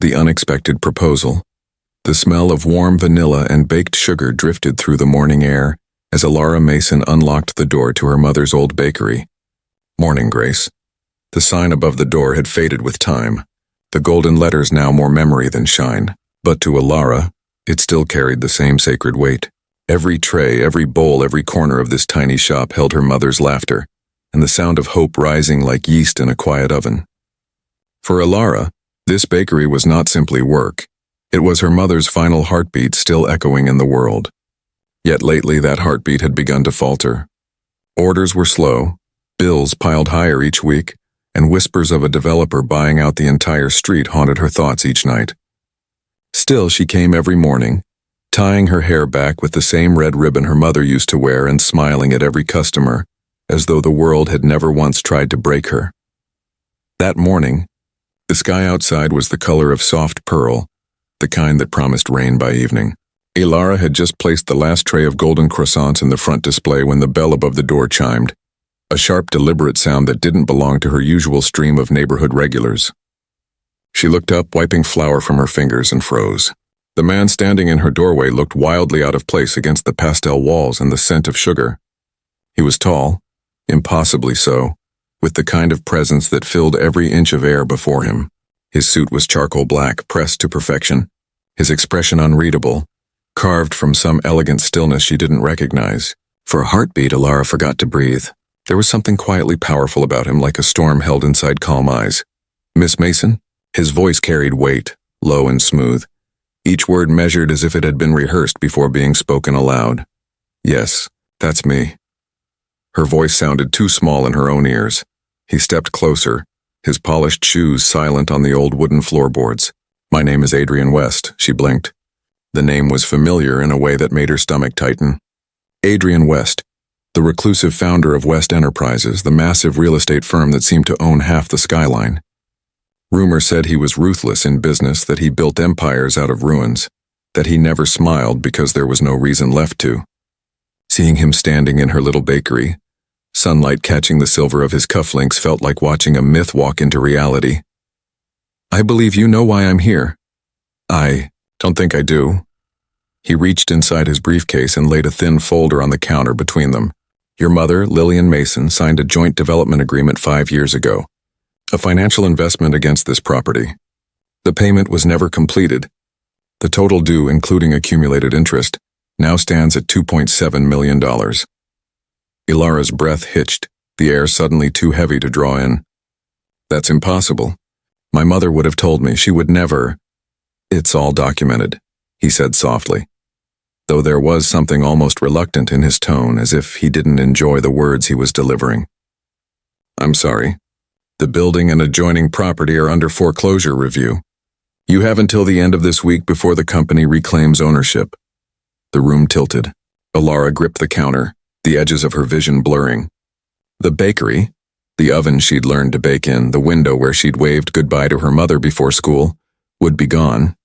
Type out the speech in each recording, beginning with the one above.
The unexpected proposal. The smell of warm vanilla and baked sugar drifted through the morning air as Alara Mason unlocked the door to her mother's old bakery. "Morning, Grace." The sign above the door had faded with time, the golden letters now more memory than shine. But to Alara, it still carried the same sacred weight. Every tray, every bowl, every corner of this tiny shop held her mother's laughter, and the sound of hope rising like yeast in a quiet oven. For Alara, this bakery was not simply work. It was her mother's final heartbeat still echoing in the world. Yet lately that heartbeat had begun to falter. Orders were slow, bills piled higher each week, and whispers of a developer buying out the entire street haunted her thoughts each night. Still, she came every morning, tying her hair back with the same red ribbon her mother used to wear and smiling at every customer, as though the world had never once tried to break her. That morning, the sky outside was the color of soft pearl, the kind that promised rain by evening. Alara had just placed the last tray of golden croissants in the front display when the bell above the door chimed, a sharp, deliberate sound that didn't belong to her usual stream of neighborhood regulars. She looked up, wiping flour from her fingers, and froze. The man standing in her doorway looked wildly out of place against the pastel walls and the scent of sugar. He was tall, impossibly so, with the kind of presence that filled every inch of air before him. His suit was charcoal black, pressed to perfection, his expression unreadable, carved from some elegant stillness she didn't recognize. For a heartbeat, Alara forgot to breathe. There was something quietly powerful about him, like a storm held inside calm eyes. "Miss Mason?" His voice carried weight, low and smooth, each word measured as if it had been rehearsed before being spoken aloud. "Yes, that's me." Her voice sounded too small in her own ears. He stepped closer, his polished shoes silent on the old wooden floorboards. "My name is Adrian West," she blinked. The name was familiar in a way that made her stomach tighten. Adrian West, the reclusive founder of West Enterprises, the massive real estate firm that seemed to own half the skyline. Rumor said he was ruthless in business, that he built empires out of ruins, that he never smiled because there was no reason left to. Seeing him standing in her little bakery, sunlight catching the silver of his cufflinks, felt like watching a myth walk into reality. "I believe you know why I'm here." "I don't think I do." He reached inside his briefcase and laid a thin folder on the counter between them. "Your mother, Lillian Mason, signed a joint development agreement 5 years ago. A financial investment against this property. The payment was never completed. The total due, including accumulated interest, now stands at $2.7 million. Ilara's breath hitched, the air suddenly too heavy to draw in. "That's impossible. My mother would have told me. She would never." "It's all documented," he said softly, though there was something almost reluctant in his tone, as if he didn't enjoy the words he was delivering. "I'm sorry. The building and adjoining property are under foreclosure review. You have until the end of this week before the company reclaims ownership." The room tilted. Alara gripped the counter, the edges of her vision blurring. The bakery, the oven she'd learned to bake in, the window where she'd waved goodbye to her mother before school, would be gone.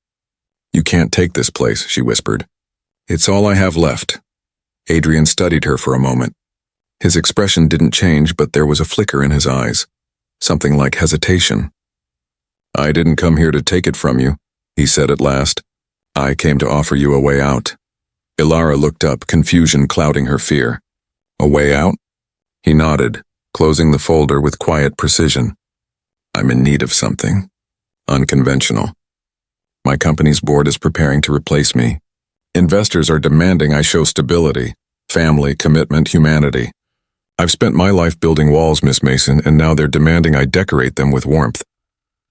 "You can't take this place," she whispered. "It's all I have left." Adrian studied her for a moment. His expression didn't change, but there was a flicker in his eyes. Something like hesitation. "I didn't come here to take it from you," he said at last. "I came to offer you a way out." Alara looked up, confusion clouding her fear. "A way out?" He nodded, closing the folder with quiet precision. "I'm in need of something. Unconventional. My company's board is preparing to replace me. Investors are demanding I show stability, family, commitment, humanity. I've spent my life building walls, Miss Mason, and now they're demanding I decorate them with warmth."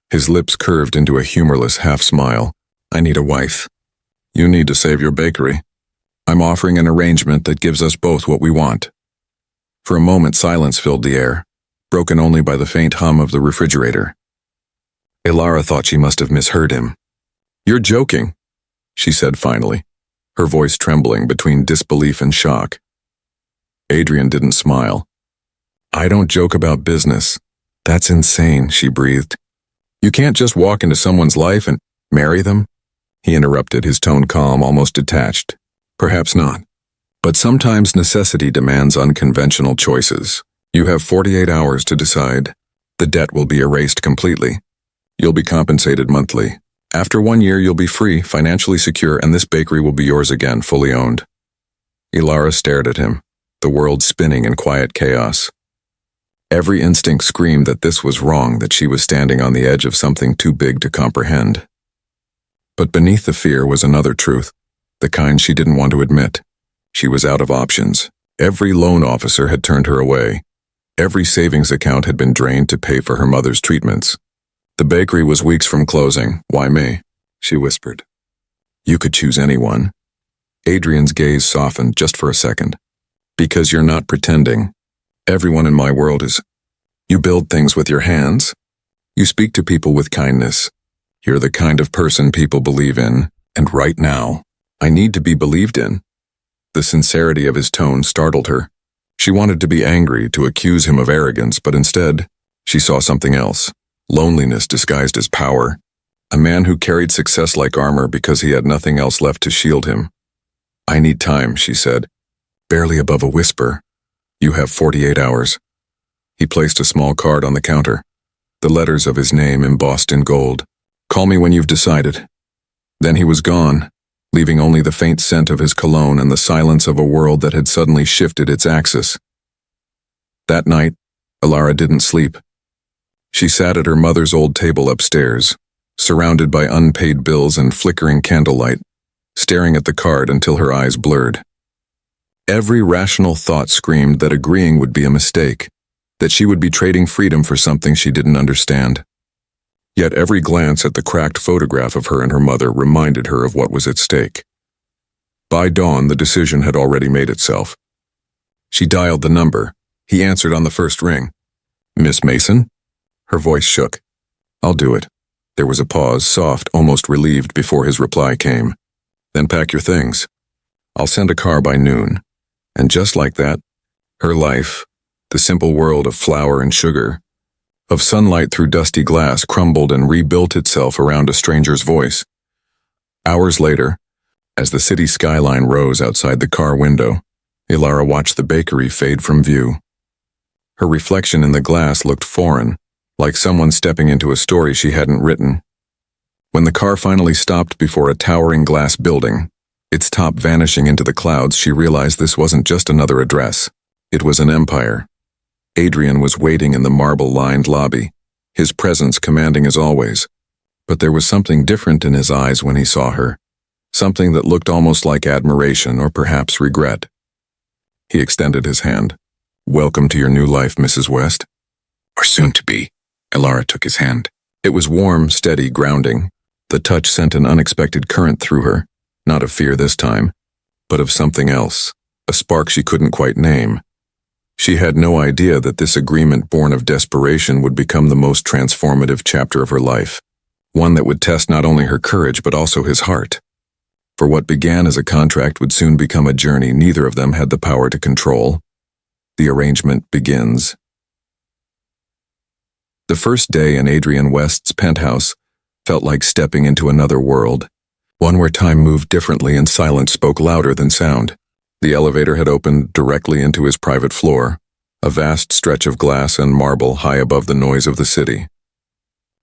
His lips curved into a humorless half-smile. "I need a wife. You need to save your bakery. I'm offering an arrangement that gives us both what we want." For a moment, silence filled the air, broken only by the faint hum of the refrigerator. Alara thought she must have misheard him. "You're joking," she said finally, her voice trembling between disbelief and shock. Adrian didn't smile. "I don't joke about business. That's insane," she breathed. "You can't just walk into someone's life and marry them?" He interrupted, his tone calm, almost detached. "Perhaps not. But sometimes necessity demands unconventional choices. You have 48 hours to decide. The debt will be erased completely. You'll be compensated monthly, After 1 year, you'll be free, financially secure, and this bakery will be yours again, fully owned. Ilara stared at him, the world spinning in quiet chaos. Every instinct screamed that this was wrong, that she was standing on the edge of something too big to comprehend. But beneath the fear was another truth, the kind she didn't want to admit. She was out of options. Every loan officer had turned her away. Every savings account had been drained to pay for her mother's treatments. The bakery was weeks from closing. Why me? She whispered. You could choose anyone. Adrian's gaze softened just for a second. Because you're not pretending. Everyone in my world is. You build things with your hands. You speak to people with kindness. You're the kind of person people believe in, and right now, I need to be believed in. The sincerity of his tone startled her. She wanted to be angry, to accuse him of arrogance, but instead, she saw something else. Loneliness disguised as power. A man who carried success like armor because he had nothing else left to shield him. I need time, she said, barely above a whisper. You have 48 hours. He placed a small card on the counter, the letters of his name embossed in gold. Call me when you've decided. Then he was gone, leaving only the faint scent of his cologne and the silence of a world that had suddenly shifted its axis. That night, Ilara didn't sleep. She sat at her mother's old table upstairs, surrounded by unpaid bills and flickering candlelight, staring at the card until her eyes blurred. Every rational thought screamed that agreeing would be a mistake, that she would be trading freedom for something she didn't understand. Yet every glance at the cracked photograph of her and her mother reminded her of what was at stake. By dawn, the decision had already made itself. She dialed the number. He answered on the first ring. Miss Mason? Her voice shook. I'll do it. There was a pause, soft, almost relieved, before his reply came. Then pack your things. I'll send a car by noon. And just like that, her life, the simple world of flour and sugar, of sunlight through dusty glass, crumbled and rebuilt itself around a stranger's voice. Hours later, as the city skyline rose outside the car window, Ilara watched the bakery fade from view. Her reflection in the glass looked foreign, like someone stepping into a story she hadn't written. When the car finally stopped before a towering glass building, its top vanishing into the clouds, she realized this wasn't just another address. It was an empire. Adrian was waiting in the marble-lined lobby, his presence commanding as always. But there was something different in his eyes when he saw her, something that looked almost like admiration or perhaps regret. He extended his hand. Welcome to your new life, Mrs. West. Or soon to be. Ilara took his hand. It was warm, steady, grounding. The touch sent an unexpected current through her, not of fear this time, but of something else, a spark she couldn't quite name. She had no idea that this agreement born of desperation would become the most transformative chapter of her life, one that would test not only her courage but also his heart. For what began as a contract would soon become a journey neither of them had the power to control. The arrangement begins. The first day in Adrian West's penthouse felt like stepping into another world, one where time moved differently and silence spoke louder than sound. The elevator had opened directly into his private floor, a vast stretch of glass and marble high above the noise of the city.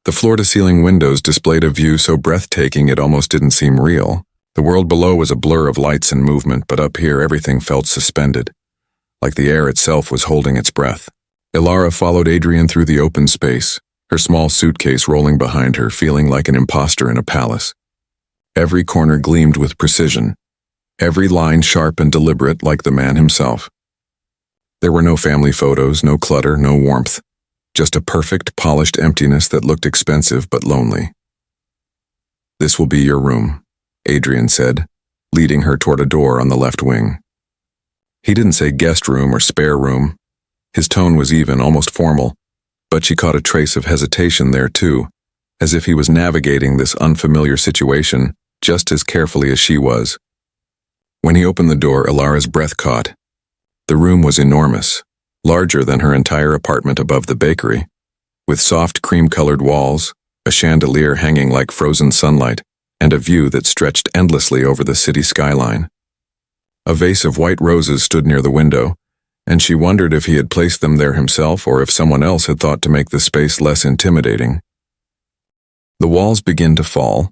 The floor-to-ceiling windows displayed a view so breathtaking it almost didn't seem real. The world below was a blur of lights and movement, but up here everything felt suspended, like the air itself was holding its breath. Ilara followed Adrian through the open space, her small suitcase rolling behind her, feeling like an imposter in a palace. Every corner gleamed with precision, every line sharp and deliberate like the man himself. There were no family photos, no clutter, no warmth, just a perfect, polished emptiness that looked expensive but lonely. This will be your room, Adrian said, leading her toward a door on the left wing. He didn't say guest room or spare room. His tone was even, almost formal, but she caught a trace of hesitation there too, as if he was navigating this unfamiliar situation just as carefully as she was. When he opened the door, Ilara's breath caught. The room was enormous, larger than her entire apartment above the bakery, with soft cream-colored walls, a chandelier hanging like frozen sunlight, and a view that stretched endlessly over the city skyline. A vase of white roses stood near the window, and she wondered if he had placed them there himself or if someone else had thought to make the space less intimidating. The walls began to fall,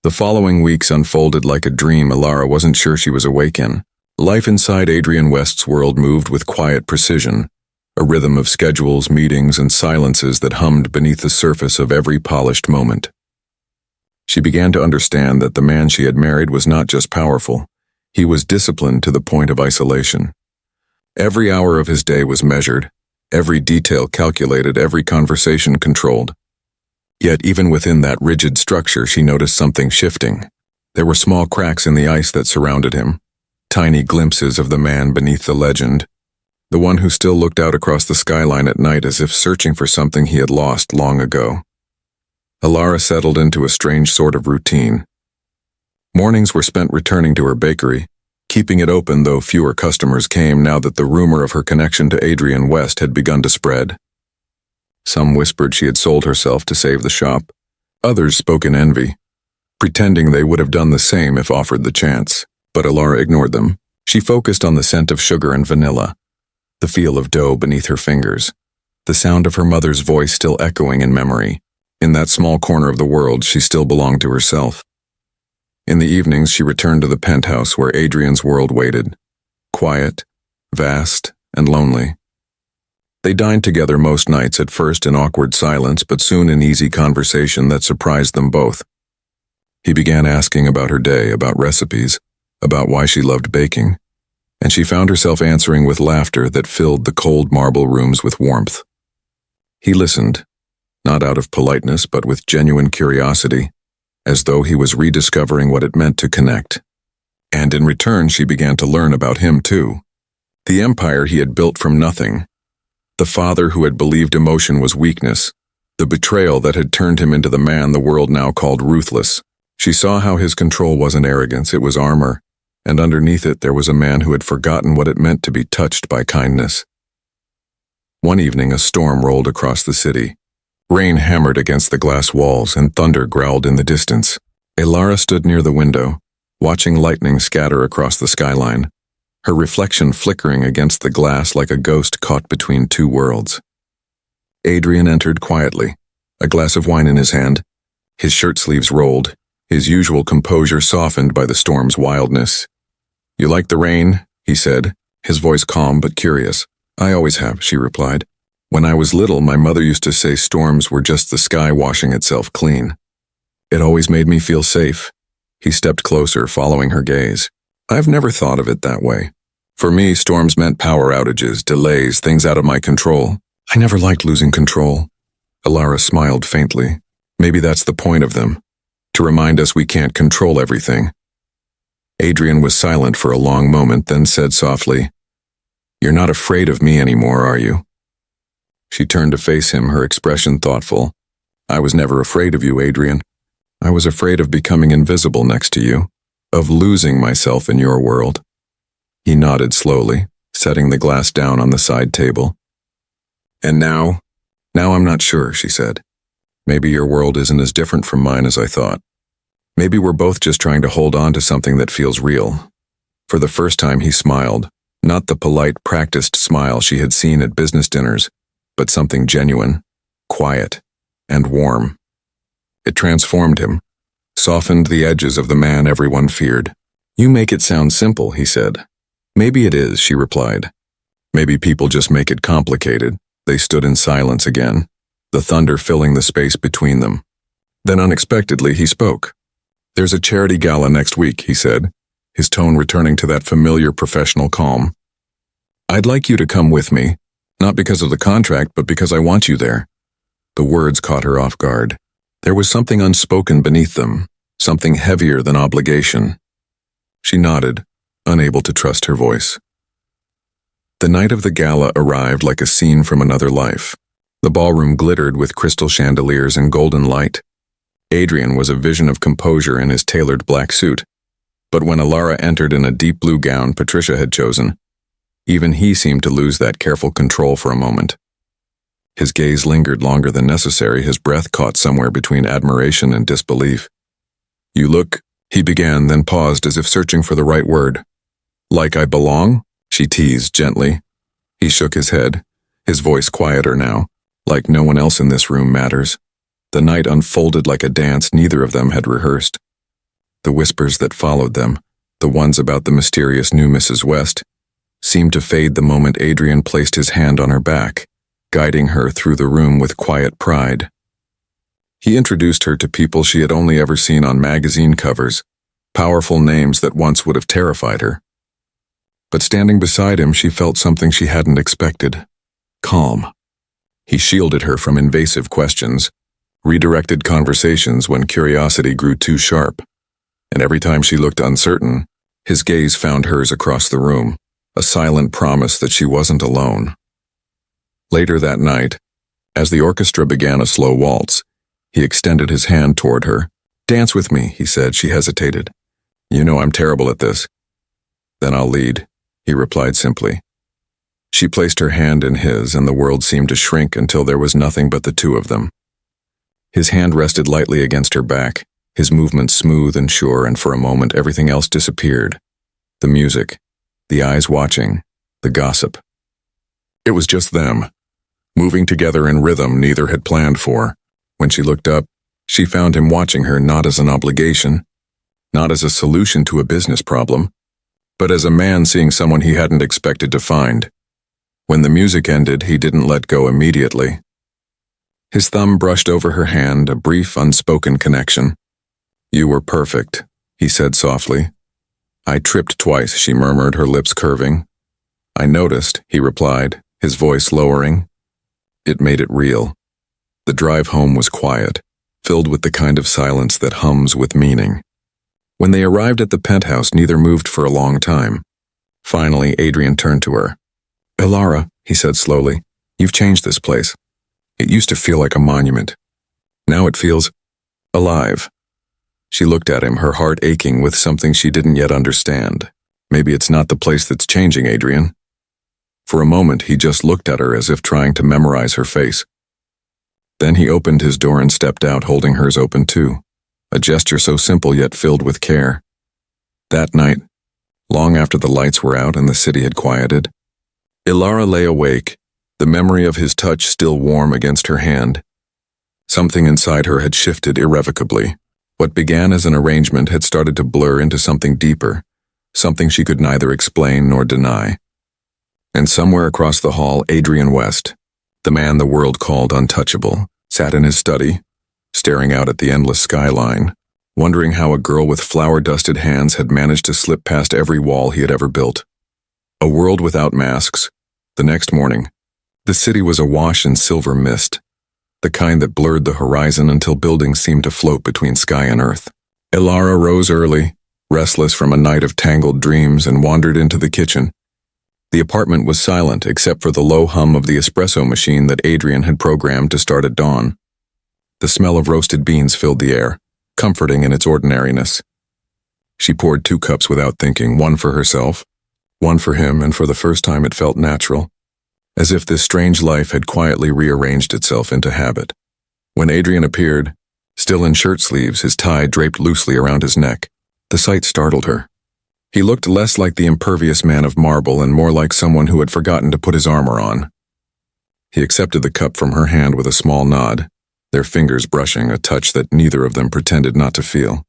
The following weeks unfolded like a dream Alara wasn't sure she was awake in. Life inside Adrian West's world moved with quiet precision, a rhythm of schedules, meetings, and silences that hummed beneath the surface of every polished moment. She began to understand that the man she had married was not just powerful, he was disciplined to the point of isolation. Every hour of his day was measured, every detail calculated, every conversation controlled. Yet even within that rigid structure, she noticed something shifting. There were small cracks in the ice that surrounded him, tiny glimpses of the man beneath the legend, the one who still looked out across the skyline at night as if searching for something he had lost long ago. Alara settled into a strange sort of routine. Mornings were spent returning to her bakery, keeping it open though fewer customers came now that the rumor of her connection to Adrian West had begun to spread. Some whispered she had sold herself to save the shop. Others spoke in envy, pretending they would have done the same if offered the chance. But Alara ignored them. She focused on the scent of sugar and vanilla, the feel of dough beneath her fingers, the sound of her mother's voice still echoing in memory. In that small corner of the world, she still belonged to herself. In the evenings, she returned to the penthouse where Adrian's world waited, quiet, vast, and lonely. They dined together most nights, at first in awkward silence, but soon in easy conversation that surprised them both. He began asking about her day, about recipes, about why she loved baking, and she found herself answering with laughter that filled the cold marble rooms with warmth. He listened, not out of politeness but with genuine curiosity, as though he was rediscovering what it meant to connect. And in return, she began to learn about him too. The empire he had built from nothing, the father who had believed emotion was weakness, the betrayal that had turned him into the man the world now called ruthless. She saw how his control wasn't arrogance, it was armor, and underneath it there was a man who had forgotten what it meant to be touched by kindness. One evening a storm rolled across the city. Rain hammered against the glass walls and thunder growled in the distance. Alara stood near the window, watching lightning scatter across the skyline, her reflection flickering against the glass like a ghost caught between two worlds. Adrian entered quietly, a glass of wine in his hand, his shirt sleeves rolled, his usual composure softened by the storm's wildness. "You like the rain?" he said, his voice calm but curious. "I always have," she replied. "When I was little, my mother used to say storms were just the sky washing itself clean. It always made me feel safe." He stepped closer, following her gaze. "I've never thought of it that way. For me, storms meant power outages, delays, things out of my control. I never liked losing control." Alara smiled faintly. "Maybe that's the point of them, to remind us we can't control everything." Adrian was silent for a long moment, then said softly, "You're not afraid of me anymore, are you?" She turned to face him, her expression thoughtful. "I was never afraid of you, Adrian. I was afraid of becoming invisible next to you, of losing myself in your world." He nodded slowly, setting the glass down on the side table. "And now I'm not sure," she said. "Maybe your world isn't as different from mine as I thought. Maybe we're both just trying to hold on to something that feels real." For the first time he smiled, not the polite, practiced smile she had seen at business dinners, but something genuine, quiet, and warm. It transformed him, softened the edges of the man everyone feared. "You make it sound simple," he said. "Maybe it is," she replied. "Maybe people just make it complicated." They stood in silence again, the thunder filling the space between them. Then unexpectedly he spoke. "There's a charity gala next week," he said, his tone returning to that familiar professional calm. "I'd like you to come with me, not because of the contract, but because I want you there." The words caught her off guard. There was something unspoken beneath them, something heavier than obligation. She nodded, unable to trust her voice. The night of the gala arrived like a scene from another life. The ballroom glittered with crystal chandeliers and golden light. Adrian was a vision of composure in his tailored black suit. But when Alara entered in a deep blue gown Patricia had chosen, even he seemed to lose that careful control for a moment. His gaze lingered longer than necessary, his breath caught somewhere between admiration and disbelief. "You look," he began, then paused as if searching for the right word. "Like I belong?" she teased gently. He shook his head, his voice quieter now, like no one else in this room matters. The night unfolded like a dance neither of them had rehearsed. The whispers that followed them, the ones about the mysterious new Mrs. West, seemed to fade the moment Adrian placed his hand on her back, guiding her through the room with quiet pride. He introduced her to people she had only ever seen on magazine covers, powerful names that once would have terrified her. But standing beside him, she felt something she hadn't expected: calm. He shielded her from invasive questions, redirected conversations when curiosity grew too sharp, and every time she looked uncertain, his gaze found hers across the room, a silent promise that she wasn't alone. Later that night, as the orchestra began a slow waltz, he extended his hand toward her. "Dance with me," he said. She hesitated. "You know I'm terrible at this." "Then I'll lead," he replied simply. She placed her hand in his, and the world seemed to shrink until there was nothing but the two of them. His hand rested lightly against her back, his movements smooth and sure, and for a moment everything else disappeared. The music, the eyes watching, the gossip. It was just them, moving together in rhythm neither had planned for. When she looked up, she found him watching her not as an obligation, not as a solution to a business problem, but as a man seeing someone he hadn't expected to find. When the music ended, he didn't let go immediately. His thumb brushed over her hand, a brief, unspoken connection. "You were perfect," he said softly. "I tripped twice," she murmured, her lips curving. "I noticed," he replied, his voice lowering. It made it real. The drive home was quiet, filled with the kind of silence that hums with meaning. When they arrived at the penthouse, neither moved for a long time. Finally, Adrian turned to her. "Ilara," he said slowly, "you've changed this place. It used to feel like a monument. Now it feels alive." She looked at him, her heart aching with something she didn't yet understand. "Maybe it's not the place that's changing, Adrian." For a moment, he just looked at her as if trying to memorize her face. Then he opened his door and stepped out, holding hers open too, a gesture so simple yet filled with care. That night, long after the lights were out and the city had quieted, Ilara lay awake, the memory of his touch still warm against her hand. Something inside her had shifted irrevocably. What began as an arrangement had started to blur into something deeper, something she could neither explain nor deny. And somewhere across the hall, Adrian West, the man the world called untouchable, sat in his study, staring out at the endless skyline, wondering how a girl with flour-dusted hands had managed to slip past every wall he had ever built. A world without masks. The next morning, the city was awash in silver mist, the kind that blurred the horizon until buildings seemed to float between sky and earth. Ilara rose early, restless from a night of tangled dreams, and wandered into the kitchen. The apartment was silent except for the low hum of the espresso machine that Adrian had programmed to start at dawn. The smell of roasted beans filled the air, comforting in its ordinariness. She poured 2 cups without thinking, one for herself, one for him, and for the first time it felt natural, as if this strange life had quietly rearranged itself into habit. When Adrian appeared, still in shirt sleeves, his tie draped loosely around his neck, the sight startled her. He looked less like the impervious man of marble and more like someone who had forgotten to put his armor on. He accepted the cup from her hand with a small nod, their fingers brushing, a touch that neither of them pretended not to feel.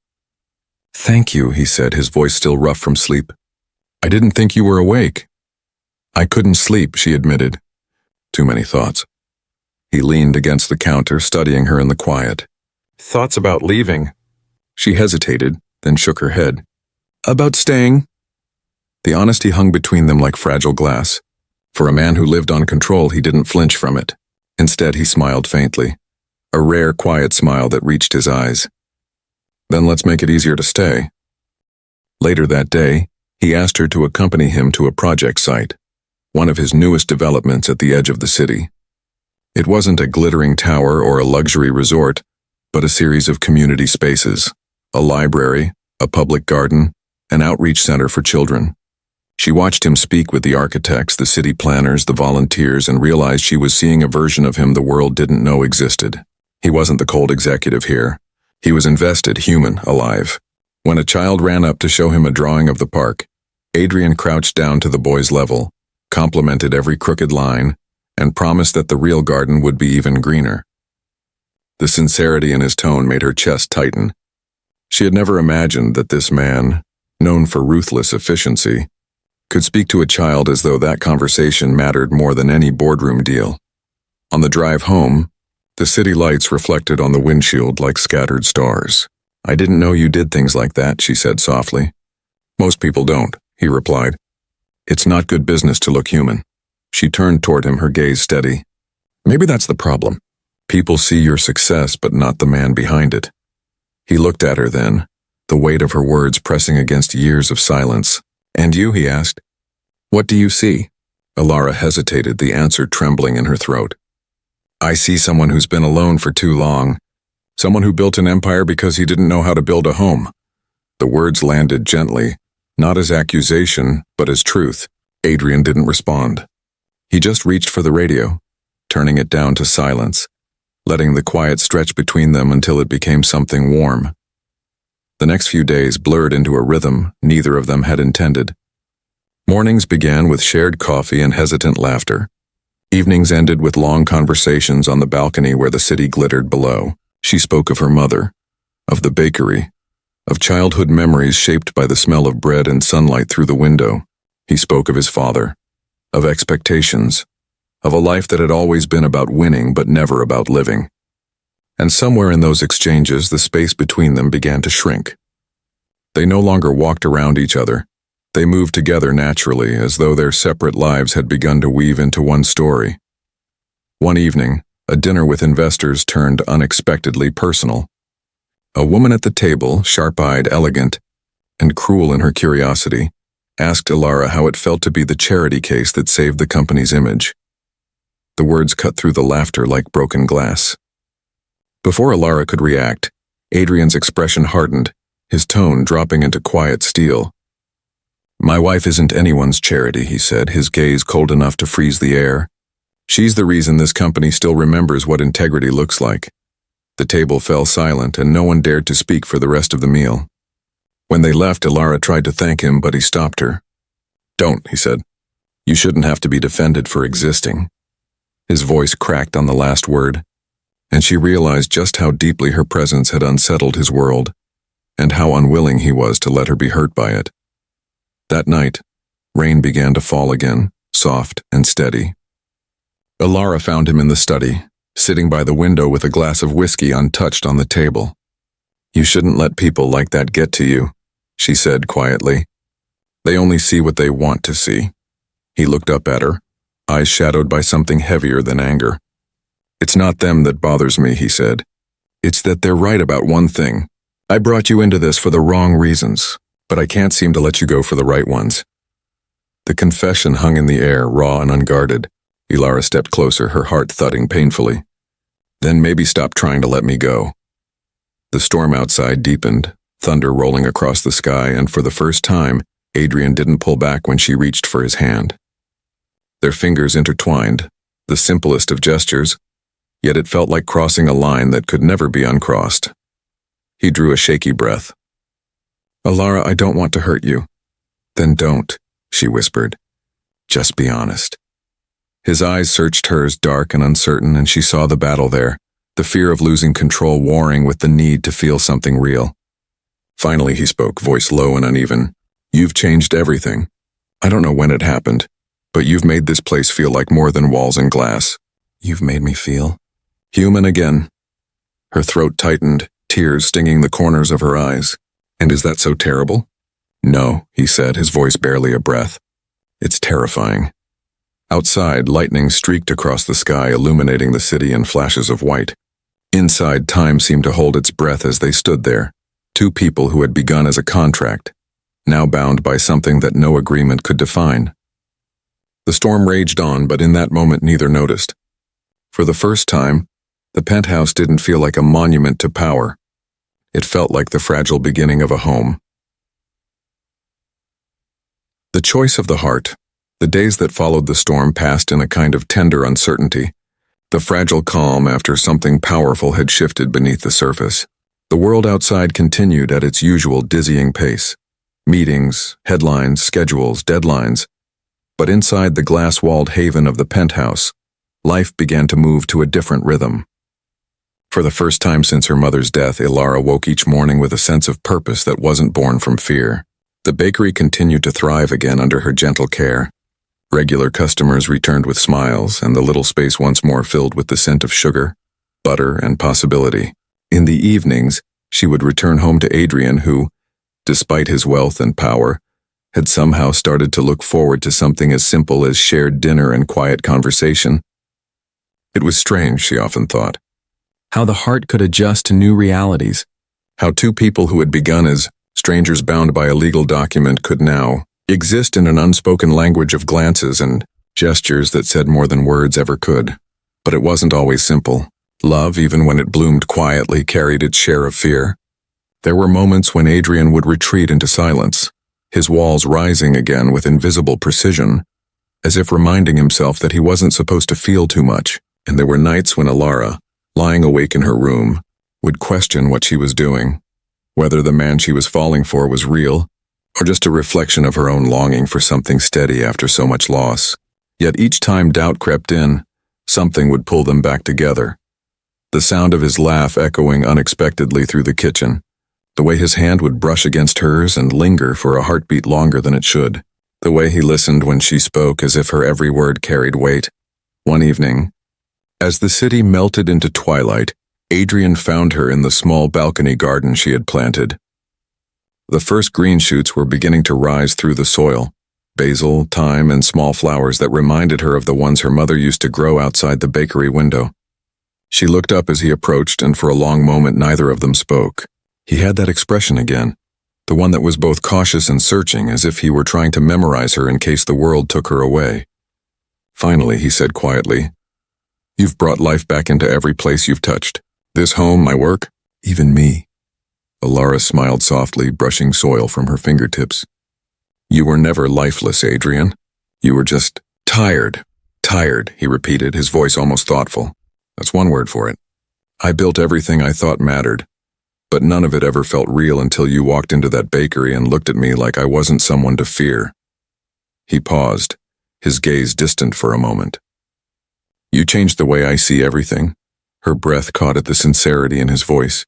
"Thank you," he said, his voice still rough from sleep. "I didn't think you were awake." "I couldn't sleep," she admitted. "Too many thoughts." He leaned against the counter, studying her in the quiet. "Thoughts about leaving?" She hesitated, then shook her head. "About staying?" The honesty hung between them like fragile glass. For a man who lived on control, he didn't flinch from it. Instead, he smiled faintly, a rare, quiet smile that reached his eyes. "Then let's make it easier to stay." Later that day, he asked her to accompany him to a project site, one of his newest developments at the edge of the city. It wasn't a glittering tower or a luxury resort, but a series of community spaces, a library, a public garden, an outreach center for children. She watched him speak with the architects, the city planners, the volunteers, and realized she was seeing a version of him the world didn't know existed. He wasn't the cold executive here. He was invested, human, alive. When a child ran up to show him a drawing of the park, Adrian crouched down to the boy's level, complimented every crooked line, and promised that the real garden would be even greener. The sincerity in his tone made her chest tighten. She had never imagined that this man, known for ruthless efficiency, could speak to a child as though that conversation mattered more than any boardroom deal. On the drive home, the city lights reflected on the windshield like scattered stars. "I didn't know you did things like that," she said softly. "Most people don't," he replied. "It's not good business to look human." She turned toward him, her gaze steady. "Maybe that's the problem. People see your success, but not the man behind it." He looked at her then, the weight of her words pressing against years of silence. "And you?" he asked. "What do you see?" Alara hesitated, the answer trembling in her throat. "I see someone who's been alone for too long. Someone who built an empire because he didn't know how to build a home." The words landed gently, not as accusation, but as truth. Adrian didn't respond. He just reached for the radio, turning it down to silence, letting the quiet stretch between them until it became something warm. The next few days blurred into a rhythm neither of them had intended. Mornings began with shared coffee and hesitant laughter. Evenings ended with long conversations on the balcony where the city glittered below. She spoke of her mother, of the bakery, of childhood memories shaped by the smell of bread and sunlight through the window. He spoke of his father, of expectations, of a life that had always been about winning but never about living. And somewhere in those exchanges, the space between them began to shrink. They no longer walked around each other. They moved together naturally, as though their separate lives had begun to weave into one story. One evening, a dinner with investors turned unexpectedly personal. A woman at the table, sharp-eyed, elegant, and cruel in her curiosity, asked Alara how it felt to be the charity case that saved the company's image. The words cut through the laughter like broken glass. Before Alara could react, Adrian's expression hardened, his tone dropping into quiet steel. "My wife isn't anyone's charity," he said, his gaze cold enough to freeze the air. "She's the reason this company still remembers what integrity looks like." The table fell silent, and no one dared to speak for the rest of the meal. When they left, Alara tried to thank him, but he stopped her. "Don't," he said. "You shouldn't have to be defended for existing." His voice cracked on the last word, and she realized just how deeply her presence had unsettled his world, and how unwilling he was to let her be hurt by it. That night, rain began to fall again, soft and steady. Alara found him in the study, sitting by the window with a glass of whiskey untouched on the table. "You shouldn't let people like that get to you," she said quietly. "They only see what they want to see." He looked up at her, eyes shadowed by something heavier than anger. "It's not them that bothers me," he said. "It's that they're right about one thing. I brought you into this for the wrong reasons, but I can't seem to let you go for the right ones." The confession hung in the air, raw and unguarded. Alara stepped closer, her heart thudding painfully. "Then maybe stop trying to let me go." The storm outside deepened, thunder rolling across the sky, and for the first time, Adrian didn't pull back when she reached for his hand. Their fingers intertwined, the simplest of gestures, yet it felt like crossing a line that could never be uncrossed. He drew a shaky breath. "Alara, I don't want to hurt you." "Then don't," she whispered. "Just be honest." His eyes searched hers, dark and uncertain, and she saw the battle there, the fear of losing control warring with the need to feel something real. Finally he spoke, voice low and uneven. "You've changed everything. I don't know when it happened, but you've made this place feel like more than walls and glass. You've made me feel human again." Her throat tightened, tears stinging the corners of her eyes. "And is that so terrible?" "No," he said, his voice barely a breath. "It's terrifying." Outside, lightning streaked across the sky, illuminating the city in flashes of white. Inside, time seemed to hold its breath as they stood there, two people who had begun as a contract, now bound by something that no agreement could define. The storm raged on, but in that moment neither noticed. For the first time, the penthouse didn't feel like a monument to power. It felt like the fragile beginning of a home. The choice of the heart. The days that followed the storm passed in a kind of tender uncertainty, the fragile calm after something powerful had shifted beneath the surface. The world outside continued at its usual dizzying pace. Meetings, headlines, schedules, deadlines. But inside the glass-walled haven of the penthouse, life began to move to a different rhythm. For the first time since her mother's death, Ilara woke each morning with a sense of purpose that wasn't born from fear. The bakery continued to thrive again under her gentle care. Regular customers returned with smiles, and the little space once more filled with the scent of sugar, butter, and possibility. In the evenings, she would return home to Adrian, who, despite his wealth and power, had somehow started to look forward to something as simple as shared dinner and quiet conversation. It was strange, she often thought, how the heart could adjust to new realities, how two people who had begun as strangers bound by a legal document could now exist in an unspoken language of glances and gestures that said more than words ever could. But it wasn't always simple. Love, even when it bloomed quietly, carried its share of fear. There were moments when Adrian would retreat into silence, his walls rising again with invisible precision, as if reminding himself that he wasn't supposed to feel too much. And there were nights when Ilara, lying awake in her room, would question what she was doing, whether the man she was falling for was real, or just a reflection of her own longing for something steady after so much loss. Yet each time doubt crept in, something would pull them back together. The sound of his laugh echoing unexpectedly through the kitchen, the way his hand would brush against hers and linger for a heartbeat longer than it should, the way he listened when she spoke as if her every word carried weight. One evening, as the city melted into twilight, Adrian found her in the small balcony garden she had planted. The first green shoots were beginning to rise through the soil, basil, thyme, and small flowers that reminded her of the ones her mother used to grow outside the bakery window. She looked up as he approached, and for a long moment neither of them spoke. He had that expression again, the one that was both cautious and searching, as if he were trying to memorize her in case the world took her away. Finally, he said quietly, "You've brought life back into every place you've touched. This home, my work, even me." Ilara smiled softly, brushing soil from her fingertips. "You were never lifeless, Adrian. You were just tired." "Tired," he repeated, his voice almost thoughtful. "That's one word for it. I built everything I thought mattered, but none of it ever felt real until you walked into that bakery and looked at me like I wasn't someone to fear." He paused, his gaze distant for a moment. "You changed the way I see everything." Her breath caught at the sincerity in his voice.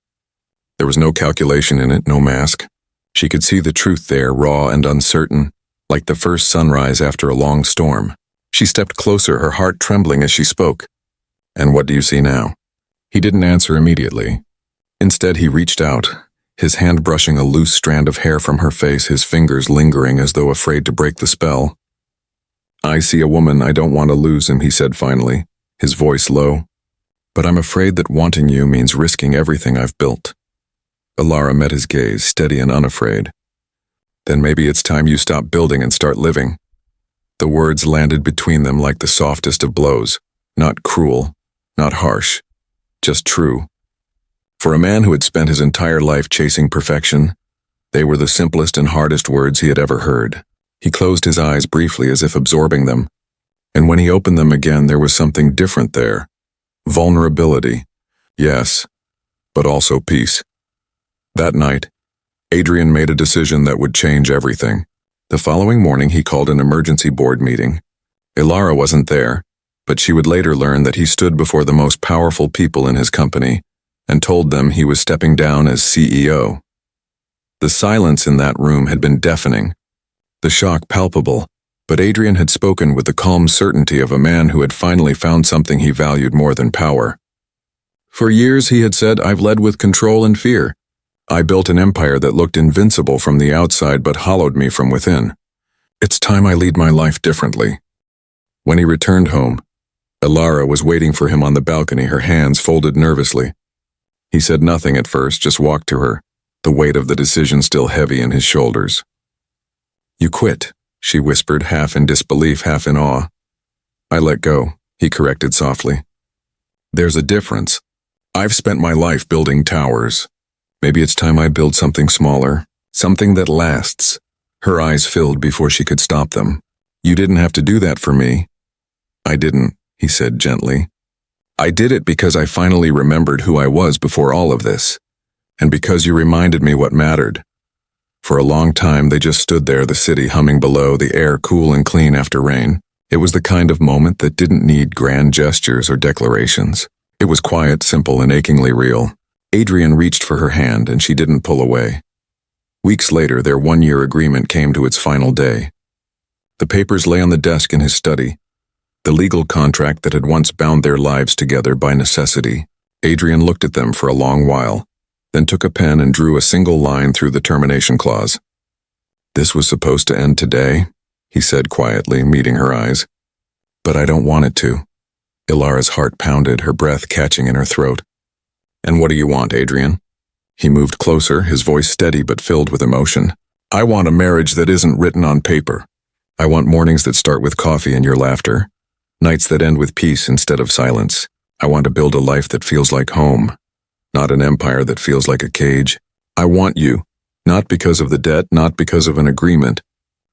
There was no calculation in it, no mask. She could see the truth there, raw and uncertain, like the first sunrise after a long storm. She stepped closer, her heart trembling as she spoke. "And what do you see now?" He didn't answer immediately. Instead, he reached out, his hand brushing a loose strand of hair from her face, his fingers lingering as though afraid to break the spell. "I see a woman I don't want to lose," he said finally, his voice low. "But I'm afraid that wanting you means risking everything I've built." Ilara met his gaze, steady and unafraid. "Then maybe it's time you stop building and start living." The words landed between them like the softest of blows, not cruel, not harsh, just true. For a man who had spent his entire life chasing perfection, they were the simplest and hardest words he had ever heard. He closed his eyes briefly as if absorbing them, and when he opened them again there was something different there. Vulnerability, yes, but also peace. That night, Adrian made a decision that would change everything. The following morning he called an emergency board meeting. Ilara wasn't there, but she would later learn that he stood before the most powerful people in his company and told them he was stepping down as CEO. The silence in that room had been deafening, the shock palpable, but Adrian had spoken with the calm certainty of a man who had finally found something he valued more than power. For years he had said, "I've led with control and fear. I built an empire that looked invincible from the outside but hollowed me from within. It's time I lead my life differently." When he returned home, Ilara was waiting for him on the balcony, her hands folded nervously. He said nothing at first, just walked to her, the weight of the decision still heavy in his shoulders. "You quit," she whispered, half in disbelief, half in awe. "I let go," he corrected softly. "There's a difference. I've spent my life building towers. Maybe it's time I build something smaller, something that lasts." Her eyes filled before she could stop them. "You didn't have to do that for me." "I didn't," he said gently. "I did it because I finally remembered who I was before all of this, and because you reminded me what mattered." For a long time they just stood there, the city humming below, the air cool and clean after rain. It was the kind of moment that didn't need grand gestures or declarations. It was quiet, simple, and achingly real. Adrian reached for her hand, and she didn't pull away. Weeks later, their one-year agreement came to its final day. The papers lay on the desk in his study, the legal contract that had once bound their lives together by necessity. Adrian looked at them for a long while, then took a pen and drew a single line through the termination clause. "This was supposed to end today," he said quietly, meeting her eyes. "But I don't want it to." Ilara's heart pounded, her breath catching in her throat. "And what do you want, Adrian?" He moved closer, his voice steady but filled with emotion. "I want a marriage that isn't written on paper. I want mornings that start with coffee and your laughter, nights that end with peace instead of silence. I want to build a life that feels like home, not an empire that feels like a cage. I want you, not because of the debt, not because of an agreement,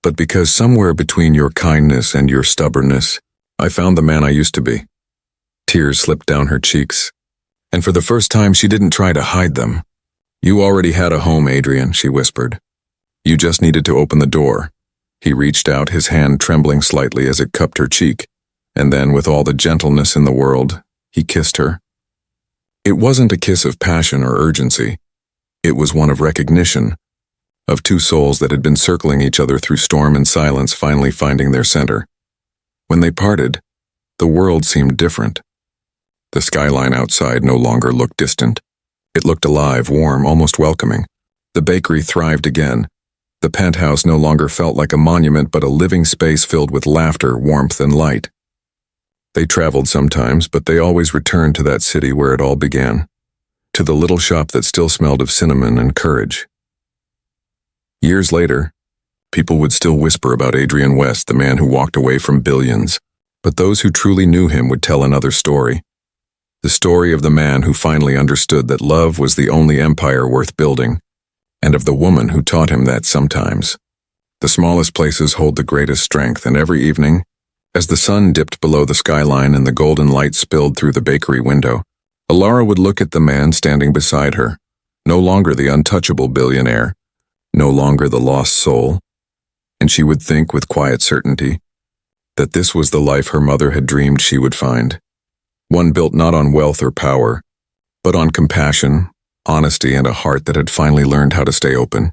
but because somewhere between your kindness and your stubbornness, I found the man I used to be." Tears slipped down her cheeks, and for the first time she didn't try to hide them. "You already had a home, Adrian," she whispered. "You just needed to open the door." He reached out, his hand trembling slightly as it cupped her cheek, and then, with all the gentleness in the world, he kissed her. It wasn't a kiss of passion or urgency. It was one of recognition, of two souls that had been circling each other through storm and silence finally finding their center. When they parted, the world seemed different. The skyline outside no longer looked distant. It looked alive, warm, almost welcoming. The bakery thrived again. The penthouse no longer felt like a monument but a living space filled with laughter, warmth, and light. They traveled sometimes, but they always returned to that city where it all began, to the little shop that still smelled of cinnamon and courage. Years later, people would still whisper about Adrian West, the man who walked away from billions, but those who truly knew him would tell another story. The story of the man who finally understood that love was the only empire worth building, and of the woman who taught him that sometimes the smallest places hold the greatest strength. And every evening, as the sun dipped below the skyline and the golden light spilled through the bakery window, Ilara would look at the man standing beside her, no longer the untouchable billionaire, no longer the lost soul, and she would think with quiet certainty that this was the life her mother had dreamed she would find, one built not on wealth or power, but on compassion, honesty, and a heart that had finally learned how to stay open.